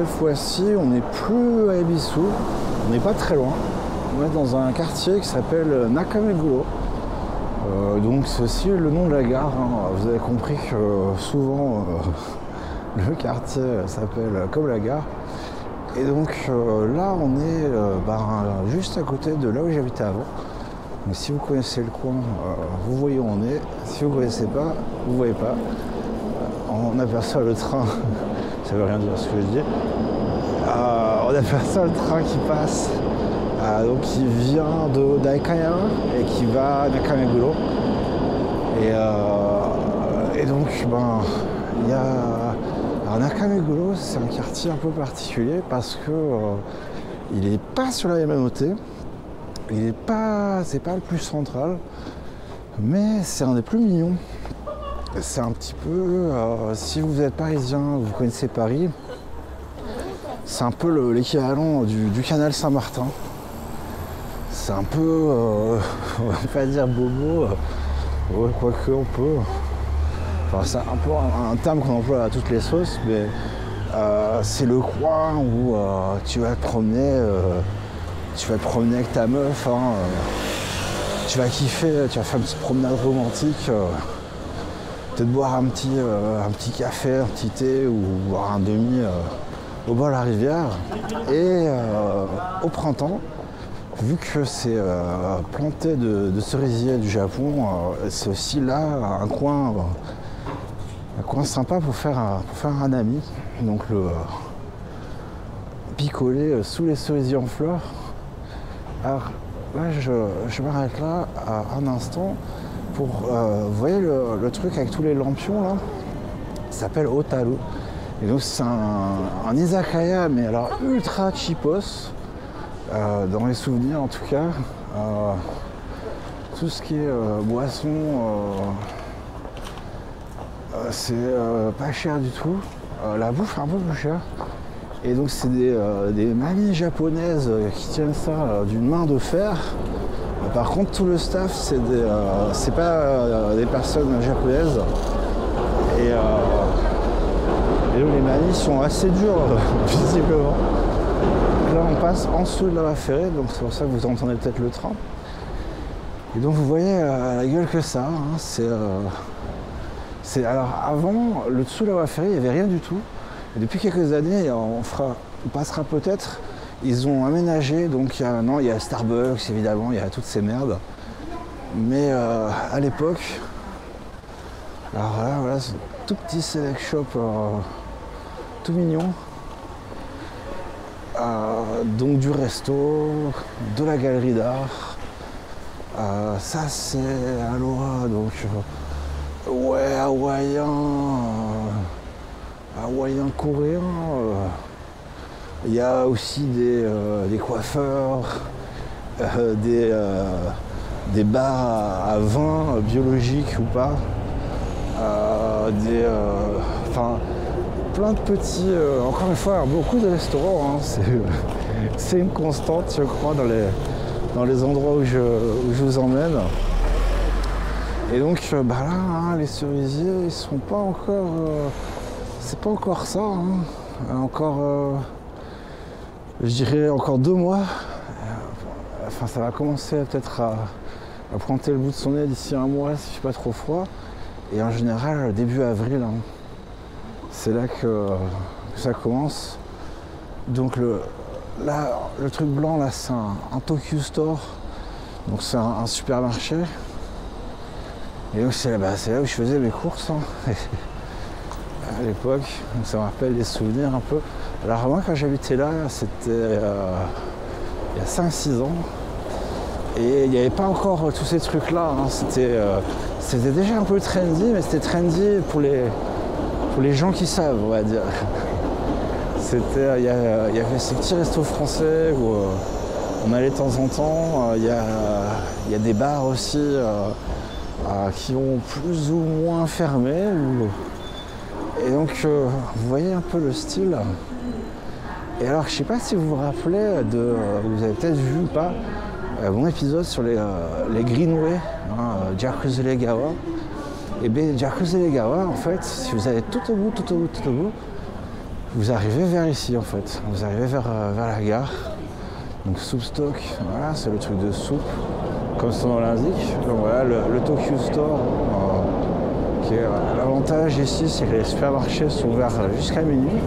cette fois-ci, on n'est plus à Ebisu, on n'est pas très loin. On est dans un quartier qui s'appelle Nakameguro. Donc c'est aussi le nom de la gare. Vous avez compris que souvent le quartier s'appelle comme la gare. Et donc là, on est juste à côté de là où j'habitais avant. Donc si vous connaissez le coin, vous voyez où on est. Si vous ne connaissez pas, vous ne voyez pas. On aperçoit le train, ça veut rien dire ce que je dis. On aperçoit le train qui passe, donc qui vient de Daikaya et qui va à Nakameguro. Et donc, il y a... Alors Nakameguro, c'est un quartier un peu particulier parce que il n'est pas sur la Yamanote. C'est pas le plus central, mais c'est un des plus mignons. C'est un petit peu, si vous êtes parisien, vous connaissez Paris, c'est un peu l'équivalent du canal Saint-Martin. C'est un peu, on va pas dire bobo, quoique on peut. Enfin, c'est un peu un terme qu'on emploie à toutes les sauces, mais c'est le coin où tu vas te promener. Tu vas te promener avec ta meuf, tu vas kiffer, tu vas faire une petite promenade romantique, peut-être boire un petit café, un petit thé ou boire un demi au bord de la rivière. Et au printemps, vu que c'est planté de cerisiers du Japon, c'est aussi là un coin sympa pour faire un ami. Donc picoler sous les cerisiers en fleurs. Alors là, je m'arrête là un instant pour, vous voyez le truc avec tous les lampions là, ça s'appelle Otaru. Et donc c'est un izakaya, mais alors ultra cheapos, dans les souvenirs en tout cas. Tout ce qui est boisson, c'est pas cher du tout. La bouffe est un peu plus chère. Et donc c'est des mamies japonaises qui tiennent ça d'une main de fer. Par contre tout le staff c'est pas des personnes japonaises. Et donc les mamies sont assez dures visiblement. Là on passe en dessous de la voie ferrée, donc c'est pour ça que vous entendez peut-être le train. Et donc vous voyez la gueule que ça, alors avant, le dessous de la voie ferrée, il n'y avait rien du tout. Et depuis quelques années, on passera peut-être, ils ont aménagé, donc il y a Starbucks évidemment, il y a toutes ces merdes. Mais à l'époque, alors là, voilà, c'est un tout petit select shop, tout mignon. Donc du resto, de la galerie d'art. Ça c'est Aloha, donc ouais, hawaïen coréen. Il y a aussi des coiffeurs, des bars à vin biologique ou pas, enfin plein de petits, encore une fois beaucoup de restaurants, c'est une constante je crois dans les endroits où je vous emmène. Et donc là, les cerisiers, ils sont pas encore, c'est pas encore ça, encore, je dirais encore 2 mois. Enfin, ça va commencer peut-être à pointer le bout de son nez d'ici 1 mois si je suis pas trop froid. Et en général, début avril, c'est là que ça commence. Donc le truc blanc là, c'est un Tokyo Store, donc c'est un supermarché. Et donc c'est là où je faisais mes courses à l'époque, donc ça me rappelle des souvenirs un peu. Alors moi quand j'habitais là, c'était il y a 5-6 ans, et il n'y avait pas encore tous ces trucs là, c'était déjà un peu trendy, mais c'était trendy pour les gens qui savent, on va dire. Il y avait ces petits restos français où on allait de temps en temps, il y a des bars aussi qui ont plus ou moins fermé. Et donc vous voyez un peu le style. Et alors je sais pas si vous vous rappelez vous avez peut-être vu ou pas mon épisode sur les Greenway, Jakuzeregawa. Et bien Jakuzeregawa, en fait, si vous allez tout au bout, Vous arrivez vers ici en fait, vous arrivez vers la gare. Donc Soupstock, voilà, c'est le truc de soupe, comme son nom l'indique. Donc voilà, le Tokyo Store, qui est l'avantage ici, c'est que les supermarchés sont ouverts jusqu'à minuit.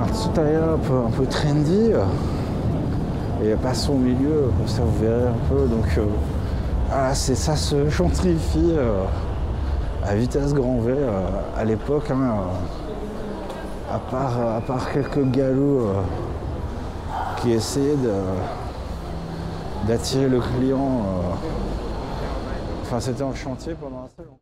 Un Tsutaya un peu trendy, et passons au milieu, comme ça vous verrez un peu. Donc voilà, c'est ça se gentrifie à vitesse grand V à l'époque. Hein, à part quelques galops qui essayaient d'attirer le client. Enfin, c'était en chantier pendant assez longtemps.